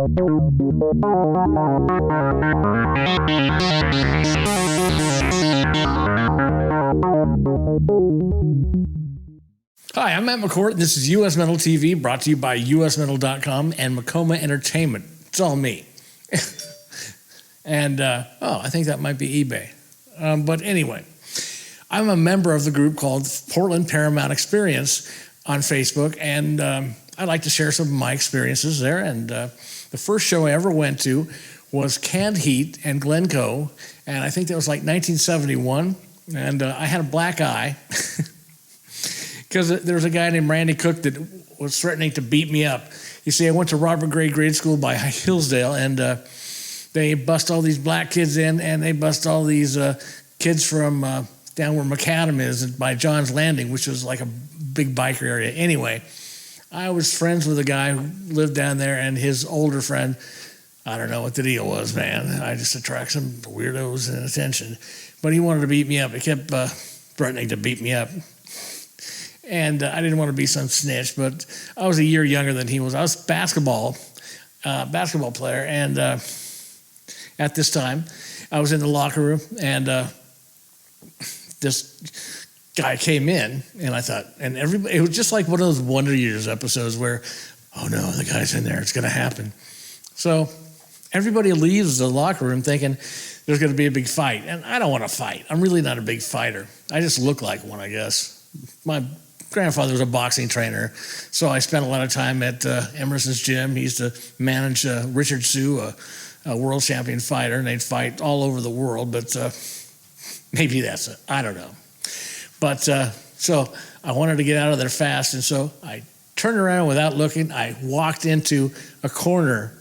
Hi, I'm Matt McCourt, and this is US Metal TV, brought to you by usmetal.com and Macoma Entertainment. It's all me. And, I think that might be eBay. But anyway, I'm a member of the group called Portland Paramount Experience on Facebook, and I like to share some of my experiences there. And the first show I ever went to was Canned Heat and Glencoe, and I think that was like 1971, and I had a black eye. Because there was a guy named Randy Cook that was threatening to beat me up. You see, I went to Robert Gray Grade School by Hillsdale, and they bust all these black kids in, and they bust all these kids from down where Macadam is by John's Landing, which was like a big biker area. Anyway, I was friends with a guy who lived down there, and his older friend, I don't know what the deal was, man. I just attract some weirdos and attention. But he wanted to beat me up. He kept threatening to beat me up. And I didn't want to be some snitch, but I was a year younger than he was. I was a basketball player, and at this time, I was in the locker room, and this guy came in, and I thought, and everybody, it was just like one of those Wonder Years episodes where, oh no, the guy's in there, it's going to happen. So everybody leaves the locker room thinking there's going to be a big fight, and I don't want to fight. I'm really not a big fighter. I just look like one, I guess. My grandfather was a boxing trainer, so I spent a lot of time at Emerson's gym. He used to manage Richard Sue, a world champion fighter, and they'd fight all over the world, but maybe that's it. I don't know. But so I wanted to get out of there fast, and so I turned around without looking. I walked into a corner,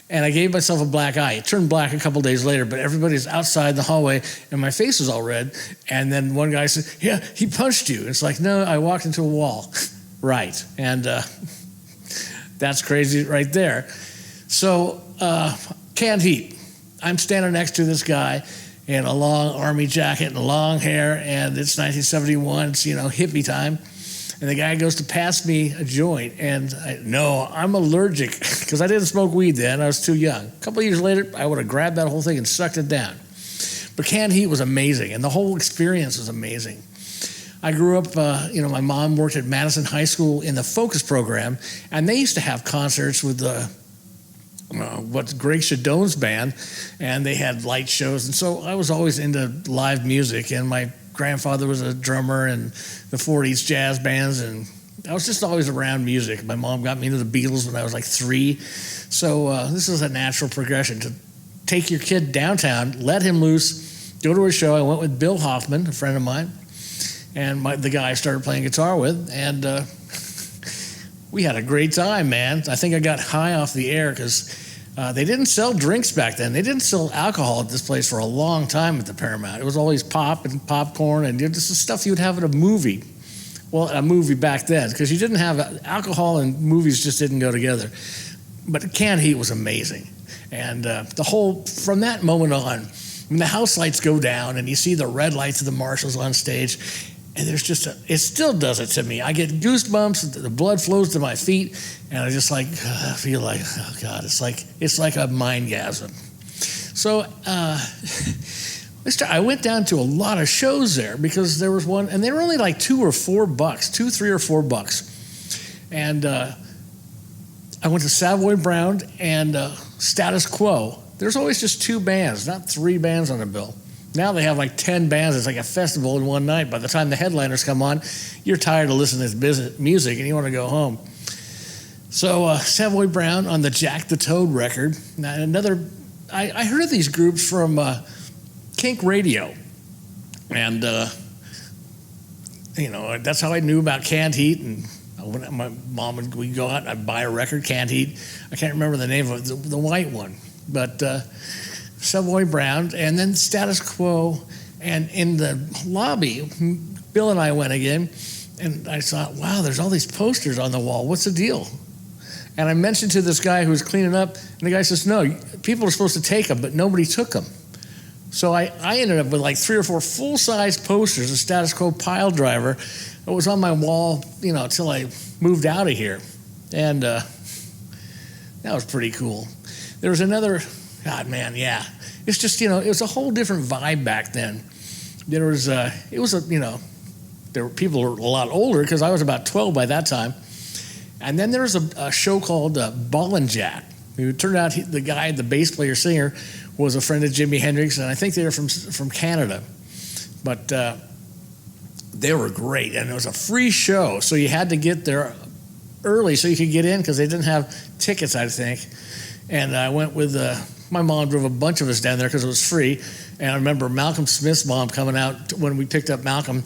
and I gave myself a black eye. It turned black a couple days later, but everybody's outside the hallway, and my face was all red. And then one guy said, yeah, he punched you. It's like, no, I walked into a wall. Right. And that's crazy right there. So Canned Heat. I'm standing next to this guy in a long army jacket and long hair, and it's 1971. It's, hippie time. And the guy goes to pass me a joint, and I'm allergic, because I didn't smoke weed then. I was too young. A couple of years later, I would have grabbed that whole thing and sucked it down. But Canned Heat was amazing, and the whole experience was amazing. I grew up, my mom worked at Madison High School in the Focus program, and they used to have concerts with what's Greg Shadone's band, and they had light shows. And so I was always into live music, and my grandfather was a drummer in the 40s jazz bands, and I was just always around music. My mom got me into the Beatles when I was like 3. So this is a natural progression to take your kid downtown, let him loose, go to a show. I went with Bill Hoffman, a friend of mine, and the guy I started playing guitar with, and we had a great time, man. I think I got high off the air because they didn't sell drinks back then. They didn't sell alcohol at this place for a long time at the Paramount. It was always pop and popcorn, and this is stuff you would have at a movie. Well, a movie back then, because you didn't have alcohol and movies just didn't go together. But Canned Heat was amazing. And from that moment on, when the house lights go down and you see the red lights of the marshals on stage, and there's just it still does it to me. I get goosebumps, the blood flows to my feet, and I just feel like, oh God, it's like a mindgasm. So I went down to a lot of shows there because there was one, and they were only like $2 or $4, $3 or $4. And I went to Savoy Brown and Status Quo. There's always just 2 bands, not 3 bands on the bill. Now they have like 10 bands. It's like a festival in one night. By the time the headliners come on, you're tired of listening to this music and you want to go home. So Savoy Brown on the Jack the Toad record. I heard of these groups from Kink Radio. And, that's how I knew about Canned Heat. And when my mom we'd go out and I'd buy a record, Canned Heat. I can't remember the name of it, the white one. But Savoy Brown, and then Status Quo, and in the lobby, Bill and I went again, and I thought, wow, there's all these posters on the wall. What's the deal? And I mentioned to this guy who was cleaning up, and the guy says, no, people are supposed to take them, but nobody took them. So I ended up with like 3 or 4 full-size posters of Status Quo Pile Driver. It was on my wall, until I moved out of here. And That was pretty cool. There was another, God, man, yeah. It's just, it was a whole different vibe back then. There was, there were people who were a lot older because I was about 12 by that time. And then there was a show called Ball and Jack. It turned out the guy, the bass player singer, was a friend of Jimi Hendrix, and I think they were from Canada. But they were great, and it was a free show, so you had to get there early so you could get in because they didn't have tickets, I think. And I went with my mom drove a bunch of us down there because it was free. And I remember Malcolm Smith's mom coming out when we picked up Malcolm.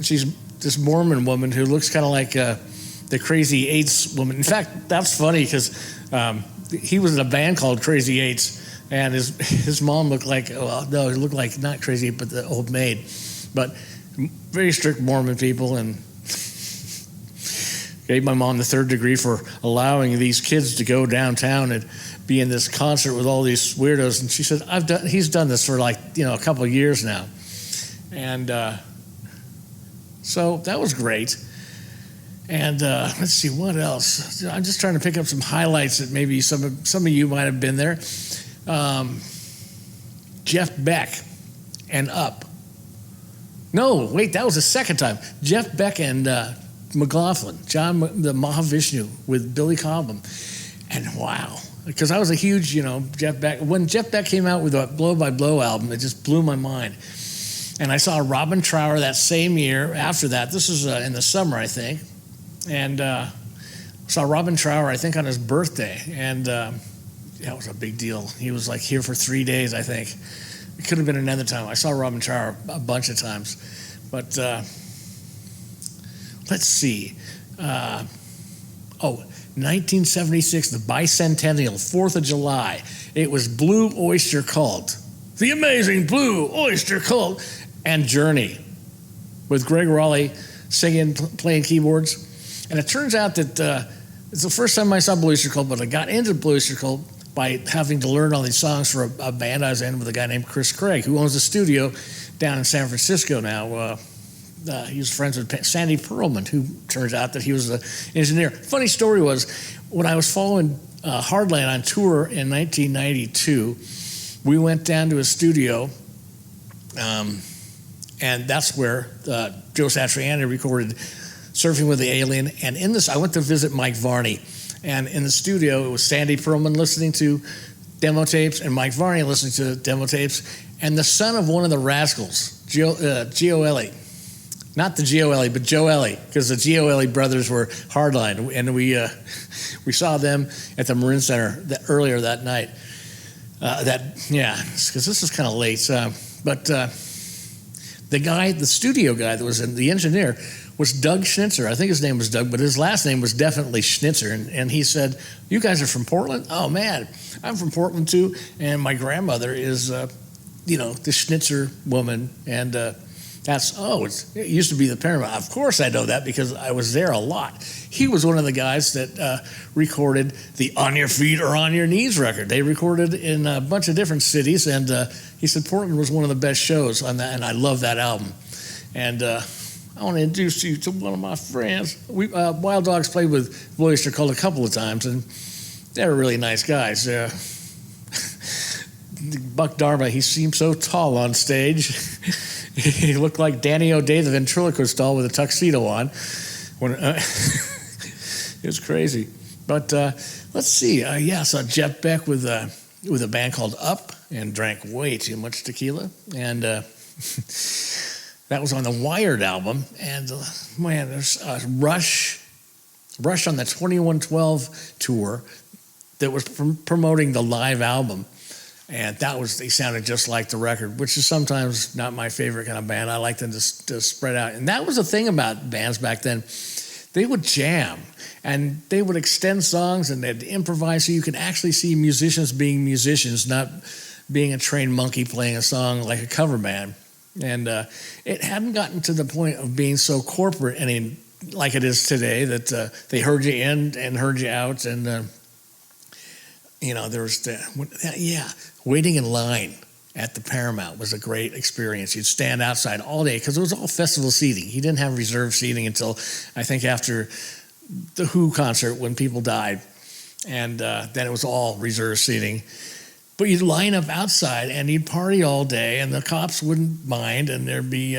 She's this Mormon woman who looks kind of like the Crazy Eights woman. In fact, that's funny because he was in a band called Crazy Eights, and his mom looked like, well, no, he looked like not Crazy Eight, but the Old Maid. But very strict Mormon people, and gave my mom the third degree for allowing these kids to go downtown and be in this concert with all these weirdos. And she said, he's done this for a couple of years now. And so that was great. And let's see, what else? I'm just trying to pick up some highlights that maybe some of you might have been there. Jeff Beck and Up. No, wait, that was the second time. Jeff Beck and McLaughlin, John the Mahavishnu with Billy Cobham. And wow, because I was a huge, Jeff Beck. When Jeff Beck came out with a Blow by Blow album, it just blew my mind. And I saw Robin Trower that same year after that. This is in the summer, I think. And saw Robin Trower, I think, on his birthday. And that was a big deal. He was here for 3 days, I think. It could have been another time. I saw Robin Trower a bunch of times. But let's see. 1976, the bicentennial, 4th of July. It was Blue Oyster Cult. The amazing Blue Oyster Cult. And Journey with Greg Raleigh singing, playing keyboards. And it turns out that it's the first time I saw Blue Oyster Cult, but I got into Blue Oyster Cult by having to learn all these songs for a band I was in with a guy named Chris Craig, who owns a studio down in San Francisco now. He was friends with Sandy Pearlman, who turns out that he was an engineer. Funny story was, when I was following Hardline on tour in 1992, we went down to a studio, and that's where Joe Satriani recorded Surfing with the Alien. And in this, I went to visit Mike Varney. And in the studio, it was Sandy Pearlman listening to demo tapes and Mike Varney listening to demo tapes. And the son of one of the Rascals, Gio Ellie. Not the Gio Ellie, but Joe Ellie, because the Gio Ellie brothers were Hardline. And we saw them at the Marin Center earlier that night. Because this is kind of late. But the studio guy that was the engineer, was Doug Shinser. I think his name was Doug, but his last name was definitely Schnitzer. And he said, "You guys are from Portland?" "Oh, man, I'm from Portland, too. And my grandmother is, the Schnitzer woman. And it used to be the Paramount." Of course I know that because I was there a lot. He was one of the guys that recorded the On Your Feet or On Your Knees record. They recorded in a bunch of different cities. And he said Portland was one of the best shows on that. And I love that album. And I want to introduce you to one of my friends. Wild Dogs played with Blue Oyster Cult a couple of times, and they were really nice guys. Buck Dharma, he seemed so tall on stage. He looked like Danny O'Day, the ventriloquist doll, with a tuxedo on. It was crazy. But let's see. I saw Jeff Beck with a band called Up and drank way too much tequila. And that was on the Wired album. And man, there's Rush on the 2112 tour that was promoting the live album. And they sounded just like the record, which is sometimes not my favorite kind of band. I like them to spread out. And that was the thing about bands back then. They would jam, and they would extend songs, and they'd improvise, so you could actually see musicians being musicians, not being a trained monkey playing a song like a cover band. And it hadn't gotten to the point of being so corporate like it is today, that they heard you in and heard you out. And, there was waiting in line at the Paramount was a great experience. You'd stand outside all day because it was all festival seating. He didn't have reserved seating until, I think, after the Who concert when people died. And then it was all reserved seating. But you'd line up outside and you'd party all day, and the cops wouldn't mind, and there'd be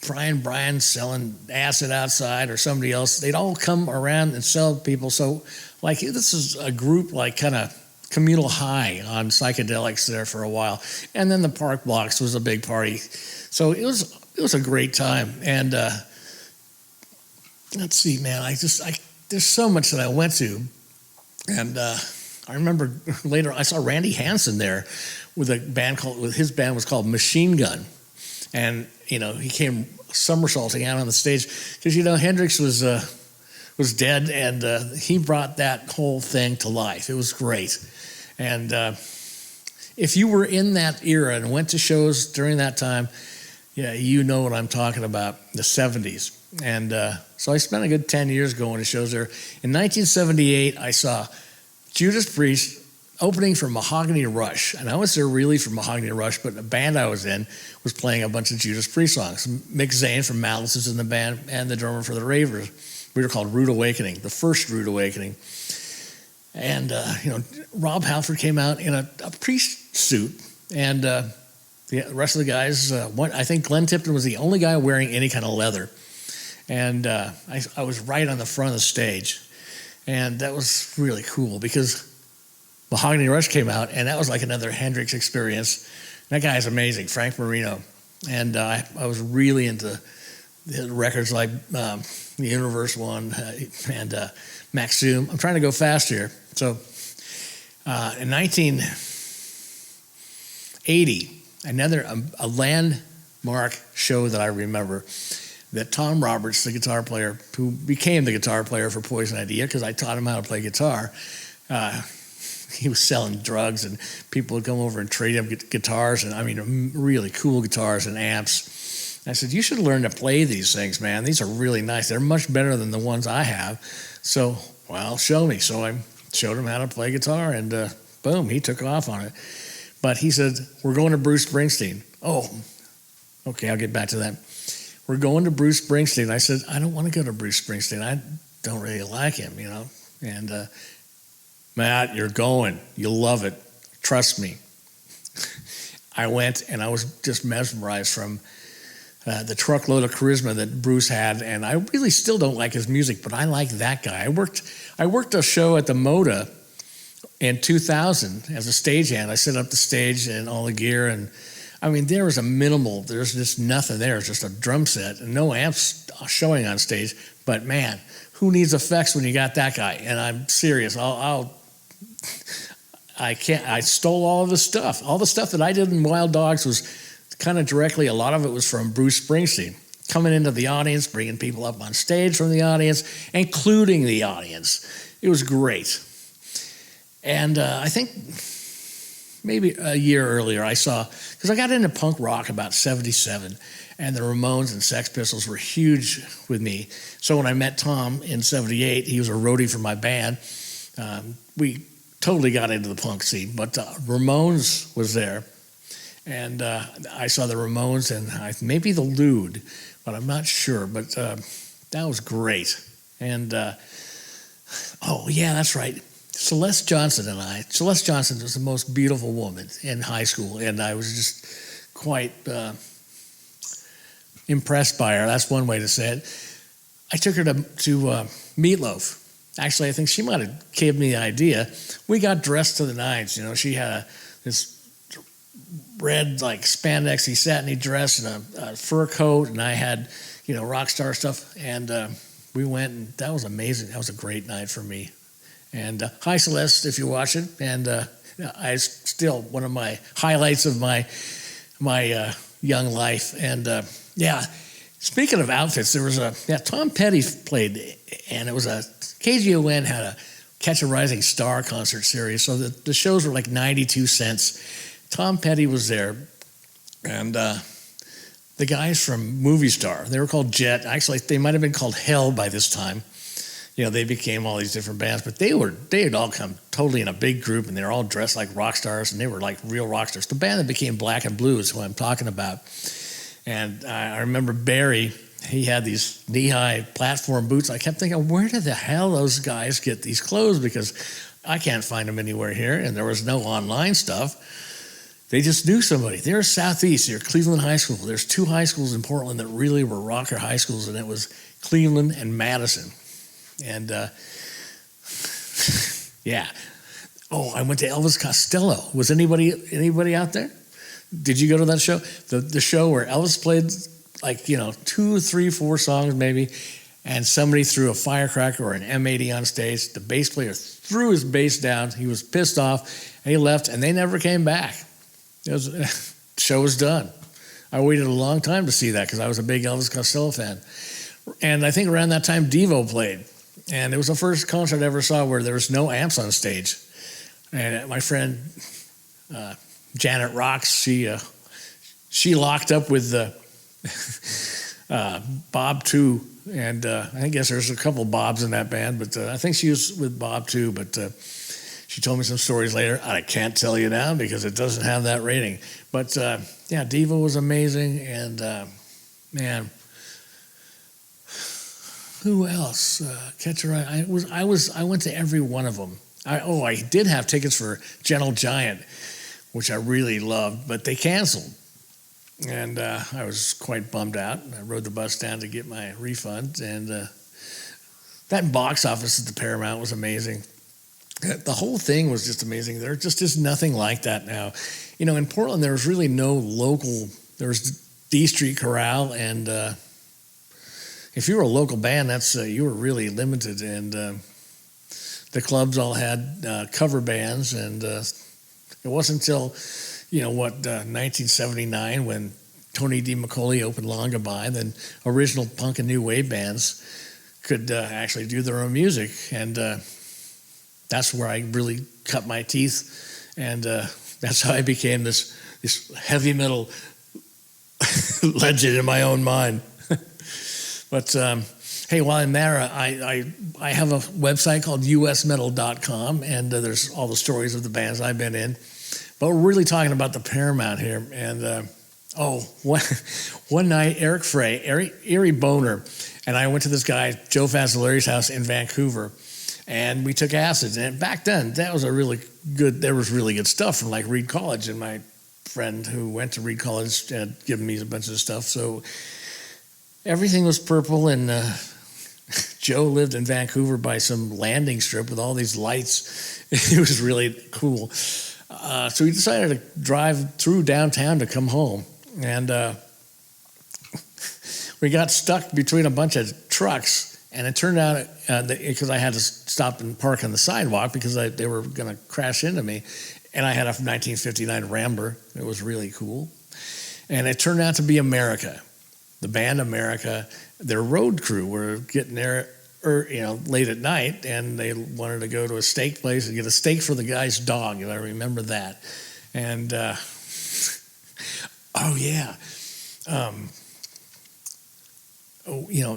Brian selling acid outside, or somebody else. They'd all come around and sell people. So, like, this is a group, like, kind of communal high on psychedelics there for a while. And then the park blocks was a big party. So it was a great time. And let's see, man, there's so much that I went to. And I remember later I saw Randy Hanson there with his band was called Machine Gun. And, he came somersaulting out on the stage because, Hendrix was dead, and he brought that whole thing to life. It was great. And if you were in that era and went to shows during that time, yeah, you know what I'm talking about, the 70s. And so I spent a good 10 years going to shows there. In 1978, I saw Judas Priest opening for Mahogany Rush. And I was there really for Mahogany Rush, but the band I was in was playing a bunch of Judas Priest songs. Mick Zane from Malice is in the band, and the drummer for the Ravers. We were called Rude Awakening, the first Rude Awakening. And, Rob Halford came out in a priest suit, and the rest of the guys, I think Glenn Tipton was the only guy wearing any kind of leather. And I was right on the front of the stage. And that was really cool because Mahogany Rush came out, and that was like another Hendrix experience. That guy is amazing, Frank Marino. And I was really into the records like the Universe one and Maxum. I'm trying to go fast here. So in 1980, a landmark show that I remember, that Tom Roberts, the guitar player, who became the guitar player for Poison Idea because I taught him how to play guitar, he was selling drugs, and people would come over and trade him guitars, and really cool guitars and amps. And I said, you should learn to play these things, man. These are really nice. They're much better than the ones I have. So, well, show me. So I showed him how to play guitar, and boom, he took off on it. But he said, we're going to Bruce Springsteen. Oh, okay, I'll get back to that. We're going to Bruce Springsteen. I said, I don't want to go to Bruce Springsteen. I don't really like him, And Matt, you're going. You'll love it. Trust me. I went, and I was just mesmerized from the truckload of charisma that Bruce had. And I really still don't like his music, but I like that guy. I worked a show at the Moda in 2000 as a stagehand. I set up the stage and all the gear, and there was there's just nothing there. It's just a drum set and no amps showing on stage. But man, who needs effects when you got that guy? And I'm serious. I stole all of his stuff. All the stuff that I did in Wild Dogs was kind of directly, a lot of it was from Bruce Springsteen. Coming into the audience, bringing people up on stage from the audience, including the audience. It was great. And I think maybe a year earlier I saw, because I got into punk rock about 77, and the Ramones and Sex Pistols were huge with me. So when I met Tom in 78, he was a roadie for my band. We totally got into the punk scene, but Ramones was there. And I saw the Ramones and maybe the Lude, but I'm not sure. But that was great. And, oh, yeah, that's right. Celeste Johnson was the most beautiful woman in high school, and I was just quite impressed by her. That's one way to say it. I took her to Meatloaf. Actually, I think she might have gave me the idea. We got dressed to the nines. She had this red, like, spandexy, satiny dress and a fur coat, and I had, rock star stuff. And we went, and that was amazing. That was a great night for me. And hi, Celeste, if you're watching. And I still one of my highlights of my young life. And yeah, speaking of outfits, there was Tom Petty played, and it was KGON had a Catch a Rising Star concert series. So the shows were like 92 cents. Tom Petty was there, and the guys from Movie Star, they were called Jet. Actually, they might have been called Hell by this time. They became all these different bands, but they had all come totally in a big group, and they were all dressed like rock stars, and they were like real rock stars. The band that became Black and Blue is who I'm talking about. And I remember Barry, he had these knee-high platform boots. I kept thinking, where did the hell those guys get these clothes? Because I can't find them anywhere here. And there was no online stuff. They just knew somebody. They're Southeast. They're Cleveland High School. There's 2 high schools in Portland that really were rocker high schools, and it was Cleveland and Madison. And yeah. Oh, I went to Elvis Costello. Was anybody out there? Did you go to that show? The show where Elvis played like, 2, 3, 4 songs maybe, and somebody threw a firecracker or an M80 on stage. The bass player threw his bass down. He was pissed off, and he left, and they never came back. The show was done. I waited a long time to see that because I was a big Elvis Costello fan. And I think around that time, Devo played. And it was the first concert I ever saw where there was no amps on stage. And my friend Janet Rocks, she locked up with Bob too. And I guess there's a couple Bobs in that band, but I think she was with Bob too. But she told me some stories later. I can't tell you now because it doesn't have that rating. But yeah, Devo was amazing, and man, who else? Catcher, I went to every one of them. I did have tickets for Gentle Giant, which I really loved, but they canceled, and I was quite bummed out. I rode the bus down to get my refund, and that box office at the Paramount was amazing. The whole thing was just amazing. There just is nothing like that now. In Portland, there was really no local. There was D Street Corral, and if you were a local band, you were really limited. And the clubs all had cover bands, and it wasn't until 1979 when Tony D. McCauley opened Long Goodbye, then original punk and new wave bands could actually do their own music, and that's where I really cut my teeth, and that's how I became this heavy metal legend in my own mind. But hey, while I'm there, I have a website called usmetal.com, and there's all the stories of the bands I've been in. But we're really talking about the Paramount here. And one night, Eric Frey, Erie Boner, and I went to this guy, Joe Fazzolari's house in Vancouver, and we took acid. And back then, there was really good stuff from like Reed College, and my friend who went to Reed College had given me a bunch of stuff. So everything was purple, and Joe lived in Vancouver by some landing strip with all these lights. It was really cool. So we decided to drive through downtown to come home. And we got stuck between a bunch of trucks. And it turned out, because I had to stop and park on the sidewalk because they were going to crash into me. And I had a 1959 Rambler. It was really cool. And it turned out to be America. The band America, their road crew were getting there late at night, and they wanted to go to a steak place and get a steak for the guy's dog. I remember that. And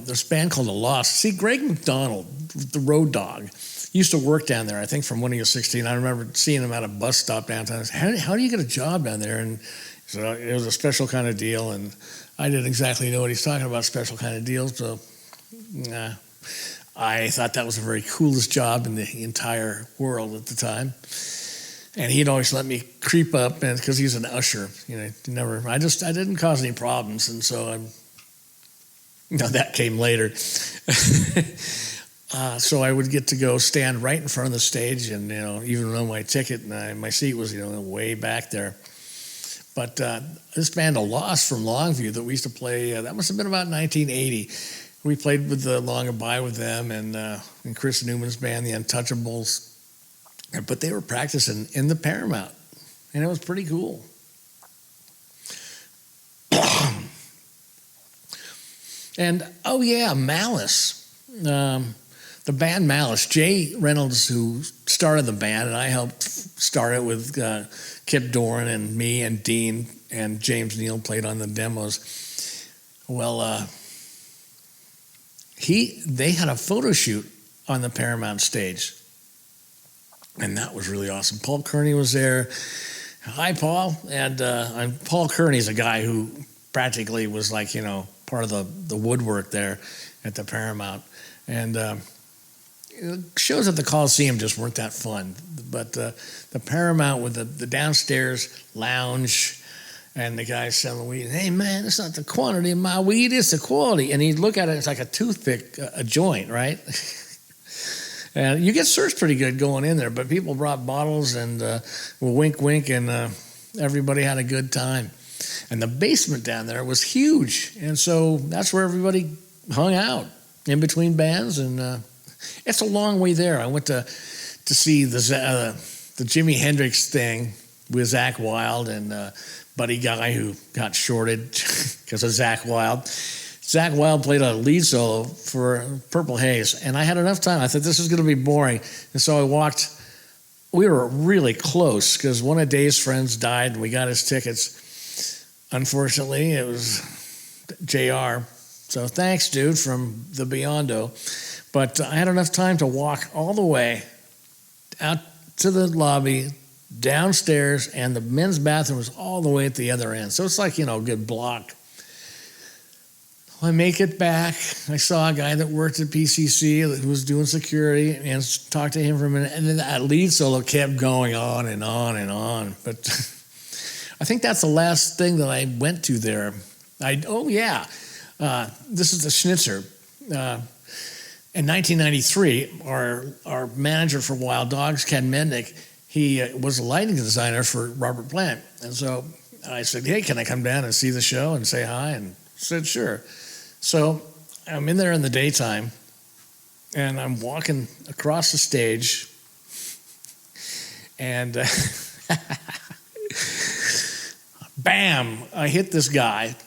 this band called The Lost. See, Greg McDonald, the road dog, used to work down there, I think from when he was 16. I remember seeing him at a bus stop downtown. I said, how do you get a job down there? And so it was a special kind of deal, and I didn't exactly know what he's talking about, special kind of deals, so I thought that was the very coolest job in the entire world at the time. And he'd always let me creep up, and because he's an usher, I didn't cause any problems, and so that came later. So I would get to go stand right in front of the stage, and even though my ticket and my seat was way back there. But this band, A Lost from Longview, that we used to play, that must have been about 1980. We played with the Long Goodbye with them and Chris Newman's band, the Untouchables. But they were practicing in the Paramount, and it was pretty cool. And, Malice. The band Malice. Jay Reynolds, who started the band, and I helped start it with Kip Doran and me and Dean, and James Neal played on the demos. Well, they had a photo shoot on the Paramount stage, and that was really awesome. Paul Kearney was there. Hi, Paul. And Paul Kearney's a guy who practically was like, part of the woodwork there at the Paramount. And shows at the Coliseum just weren't that fun. But the Paramount with the downstairs lounge and the guy selling weed, hey, man, it's not the quantity of my weed, it's the quality. And he'd look at it, it's like a toothpick, a joint, right? And you get searched pretty good going in there, but people brought bottles and wink, wink, and everybody had a good time. And the basement down there was huge, and so that's where everybody hung out in between bands. And it's a long way there. I went to see the Jimi Hendrix thing with Zakk Wylde and Buddy Guy, who got shorted because of Zakk Wylde. Zakk Wylde played a lead solo for Purple Haze, and I had enough time. I thought this was going to be boring, and so I walked. We were really close because one of Dave's friends died, and we got his tickets. Unfortunately, it was JR. So thanks, dude, from the Beyondoh. But I had enough time to walk all the way out to the lobby, downstairs, and the men's bathroom was all the way at the other end. So it's like, a good block. I make it back. I saw a guy that worked at PCC who was doing security and talked to him for a minute. And then that lead solo kept going on and on and on. But I think that's the last thing that I went to there. This is the Shinser. In 1993, our manager for Wild Dogs, Ken Mendick, he was a lighting designer for Robert Plant. And so I said, hey, can I come down and see the show and say hi? And he said, sure. So I'm in there in the daytime, and I'm walking across the stage, and bam, I hit this guy.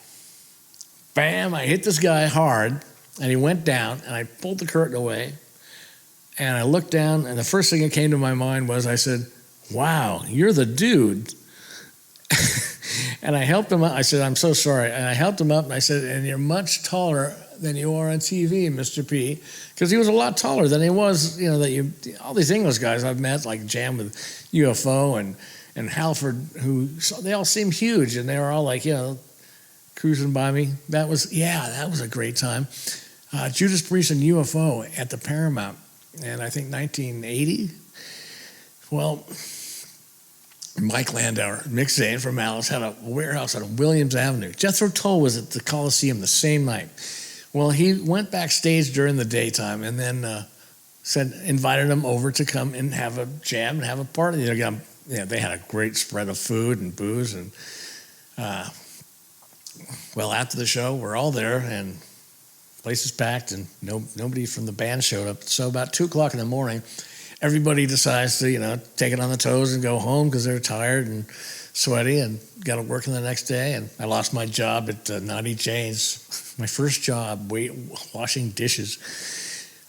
Bam, I hit this guy hard, and he went down, and I pulled the curtain away, and I looked down, and the first thing that came to my mind was, I said, wow, you're the dude. And I helped him up. I said, I'm so sorry. And I helped him up, and I said, and you're much taller than you are on TV, Mr. P. Because he was a lot taller than he was, all these English guys I've met, like Jam with UFO and Halford, they all seemed huge, and they were all like, cruising by me. That was a great time. Judas Priest and UFO at the Paramount, and I think 1980. Well, Mike Landauer, Mick Zane from Alice, had a warehouse on Williams Avenue. Jethro Tull was at the Coliseum the same night. Well, he went backstage during the daytime and then invited them over to come and have a jam and have a party. They had a great spread of food and booze. And, after the show, we're all there, and the place is packed, and nobody from the band showed up. So about 2 o'clock in the morning, everybody decides to, take it on the toes and go home because they're tired and sweaty and got to work the next day. And I lost my job at Naughty Jane's, my first job, washing dishes.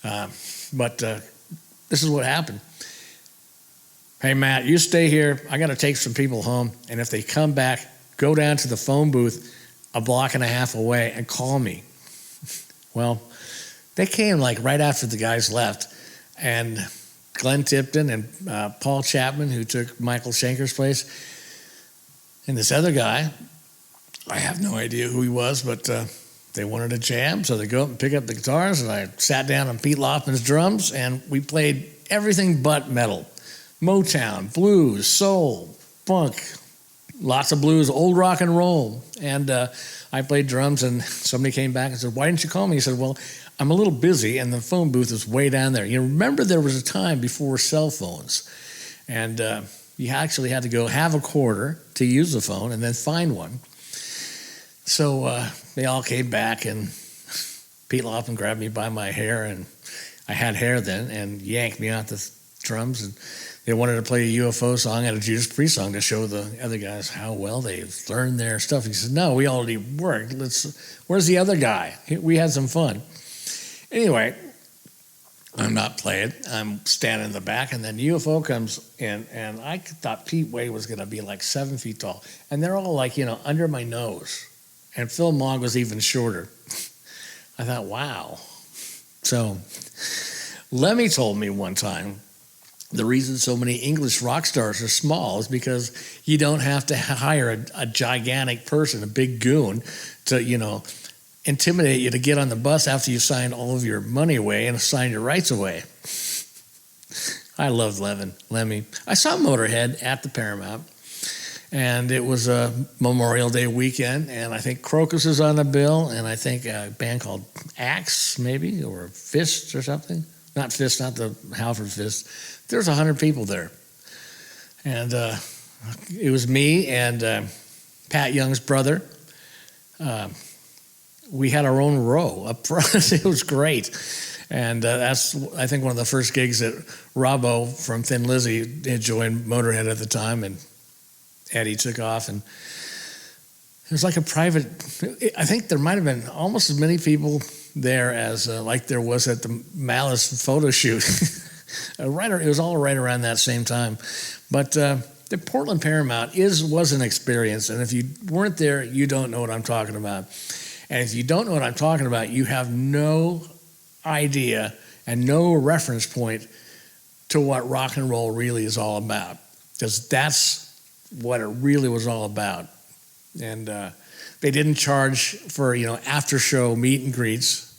But this is what happened. Hey, Matt, you stay here. I got to take some people home. And if they come back, go down to the phone booth a block and a half away and call me. Well, they came right after the guys left. And Glenn Tipton and Paul Chapman, who took Michael Schenker's place, and this other guy, I have no idea who he was, but they wanted a jam, so they go up and pick up the guitars, and I sat down on Pete Loftman's drums, and we played everything but metal. Motown, blues, soul, funk, lots of blues, old rock and roll. And I played drums, and somebody came back and said, why didn't you call me? He said, well, I'm a little busy, and the phone booth is way down there. Remember there was a time before cell phones, and you actually had to go have a quarter to use the phone and then find one. So they all came back, and Pete Loftman grabbed me by my hair, and I had hair then, and yanked me out the drums, and they wanted to play a UFO song and a Judas Priest song to show the other guys how well they learned their stuff. He said, no, we already worked. Where's the other guy? We had some fun. Anyway, I'm not playing. I'm standing in the back, and then UFO comes in, and I thought Pete Way was going to be 7 feet tall. And they're all under my nose. And Phil Mogg was even shorter. I thought, wow. So Lemmy told me one time, the reason so many English rock stars are small is because you don't have to hire a gigantic person, a big goon, to, intimidate you to get on the bus after you signed all of your money away and sign your rights away. I loved Lemmy. I saw Motorhead at the Paramount, and it was a Memorial Day weekend, and I think Crocus was on the bill, and I think a band called Axe, maybe, or Fist or something. Not Fist, not the Halford Fist. There was 100 people there. And it was me and Pat Young's brother. We had our own row up front. It was great. And that's, I think, one of the first gigs that Robbo from Thin Lizzy had joined Motorhead at the time, and Eddie took off. And it was like a private, I think there might have been almost as many people there as like there was at the Malice photo shoot. It was all right around that same time. But the Portland Paramount was an experience, and if you weren't there, you don't know what I'm talking about. And if you don't know what I'm talking about, you have no idea and no reference point to what rock and roll really is all about, because that's what it really was all about. And they didn't charge for after show meet and greets.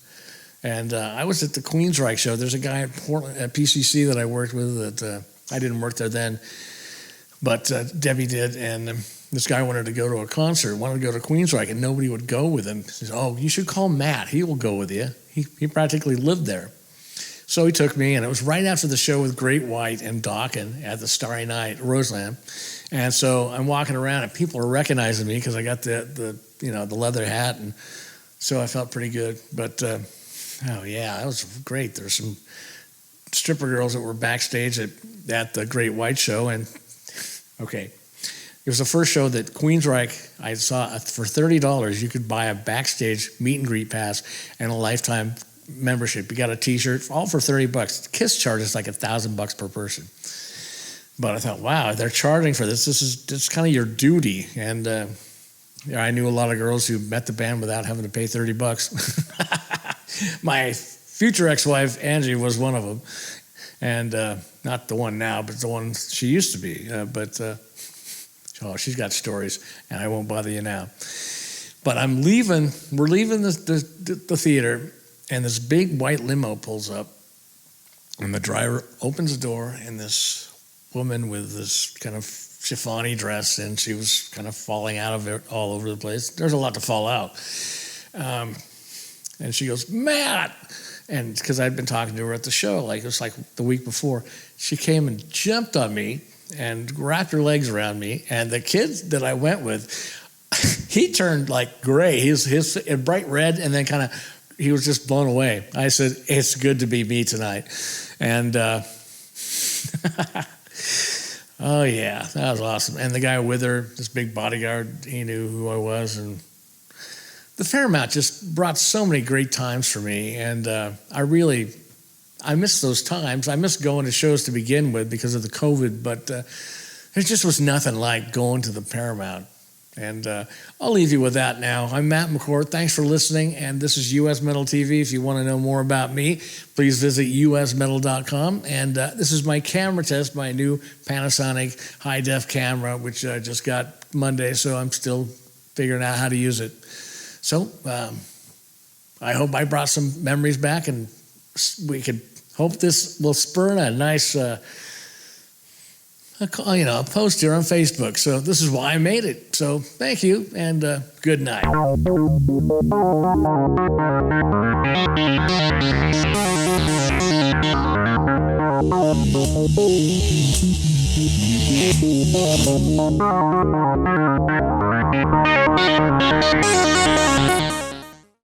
And I was at the Queensryche show. There's a guy at Portland at PCC that I worked with that I didn't work there then, but Debbie did. And this guy wanted to go to a concert, wanted to go to Queensryche, and nobody would go with him. He said, "Oh, you should call Matt. He will go with you." He practically lived there. So he took me, and it was right after the show with Great White and Dawkins at the Starry Night, Roseland. And so I'm walking around, and people are recognizing me because I got the leather hat, and so I felt pretty good. But oh yeah, that was great. There's some stripper girls that were backstage at the Great White show, and okay. It was the first show that Queensryche I saw for $30. You could buy a backstage meet and greet pass and a lifetime membership. You got a T-shirt, all for $30. Kiss charges like $1,000 per person. But I thought, wow, they're charging for this. It's kind of your duty. And I knew a lot of girls who met the band without having to pay $30. My future ex-wife Angie was one of them, and not the one now, but the one she used to be. Oh, she's got stories, and I won't bother you now. But we're leaving the theater, and this big white limo pulls up, and the driver opens the door, and this woman with this kind of chiffon-y dress, and she was kind of falling out of it all over the place. There's a lot to fall out. And she goes, "Matt!" And because I'd been talking to her at the show, it was like the week before, she came and jumped on me and wrapped her legs around me. And the kid that I went with, he turned like gray. His bright red, and then he was just blown away. I said, "It's good to be me tonight." And oh yeah, that was awesome. And the guy with her, this big bodyguard, he knew who I was. And the Paramount just brought so many great times for me. And I miss those times. I miss going to shows to begin with because of the COVID, but there just was nothing like going to the Paramount. And I'll leave you with that now. I'm Matt McCord. Thanks for listening, and this is US Metal TV. If you want to know more about me, please visit usmetal.com. And this is my camera test, my new Panasonic high-def camera, which I just got Monday, so I'm still figuring out how to use it. So I hope I brought some memories back, and we could hope this will spur a nice a post here on Facebook. So this is why I made it. So thank you, and good night.